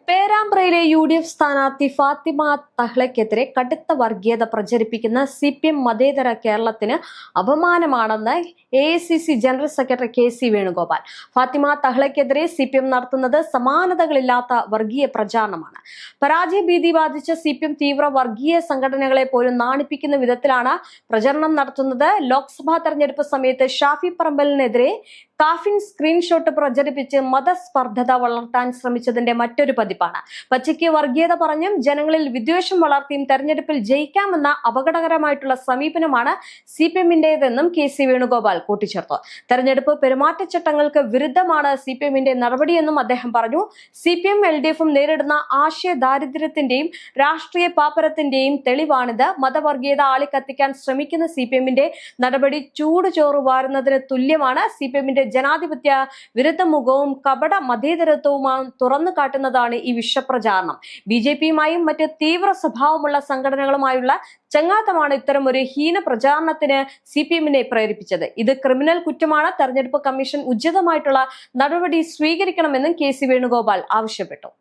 പേരാമ്പ്രയിലെ UDF സ്ഥാനാർത്ഥി ഫാത്തിമ തഹ്ലയ്ക്കെതിരെ കടുത്ത വർഗീയത പ്രചരിപ്പിക്കുന്ന CPM മതേതര കേരളത്തിന് അപമാനമാണെന്ന് AICC general secretary KC Venugopal. Fathima തഹ്ലയ്ക്കെതിരെ CPM നടത്തുന്നത് സമാനതകളില്ലാത്ത വർഗീയ പ്രചാരണമാണ്. പരാജയ ഭീതി ബാധിച്ച CPM തീവ്ര വർഗീയ സംഘടനകളെ പോലും നാണിപ്പിക്കുന്ന വിധത്തിലാണ് പ്രചരണം നടത്തുന്നത്. ലോക്സഭാ തെരഞ്ഞെടുപ്പ് സമയത്ത് ഷാഫി പറമ്പലിനെതിരെ കാഫിൻ സ്ക്രീൻഷോട്ട് പ്രചരിപ്പിച്ച് മതസ്പർദ്ധത വളർത്താൻ ശ്രമിച്ചതിന്റെ മറ്റൊരു പതിപ്പാണ്. പച്ചയ്ക്ക് വർഗീയത പറഞ്ഞും ജനങ്ങളിൽ വിദ്വേഷം വളർത്തിയും തെരഞ്ഞെടുപ്പിൽ ജയിക്കാമെന്ന അപകടകരമായിട്ടുള്ള സമീപനമാണ് CPMന്റേതെന്നും KC വേണുഗോപാൽ കൂട്ടിച്ചേർത്തു. തെരഞ്ഞെടുപ്പ് പെരുമാറ്റച്ചട്ടങ്ങൾക്ക് വിരുദ്ധമാണ് CPMന്റെ നടപടിയെന്നും അദ്ദേഹം പറഞ്ഞു. CPM LDFും നേരിടുന്ന ആശയ ദാരിദ്ര്യത്തിന്റെയും രാഷ്ട്രീയ പാപ്പരത്തിന്റെയും തെളിവാണിത്. മതവർഗീയത ആളിക്കത്തിക്കാൻ ശ്രമിക്കുന്ന CPMന്റെ നടപടി ചൂടുചോറ് വാരുന്നതിന് തുല്യമാണ്. CPMന്റെ ജനാധിപത്യ വിരുദ്ധ മുഖവും കപട മതേതരത്വവും തുറന്നു കാട്ടുന്നതാണ് ഈ വിഷപ്രചാരണം. BJPയുമായും മറ്റ് തീവ്ര സ്വഭാവമുള്ള സംഘടനകളുമായുള്ള ചങ്ങാത്തമാണ് ഇത്തരം ഒരു ഹീന പ്രചാരണത്തിന് CPMനെ പ്രേരിപ്പിച്ചത്. ഇത് ക്രിമിനൽ കുറ്റമാണ്. തെരഞ്ഞെടുപ്പ് കമ്മീഷൻ ഉചിതമായിട്ടുള്ള നടപടി സ്വീകരിക്കണമെന്നും KC വേണുഗോപാൽ ആവശ്യപ്പെട്ടു.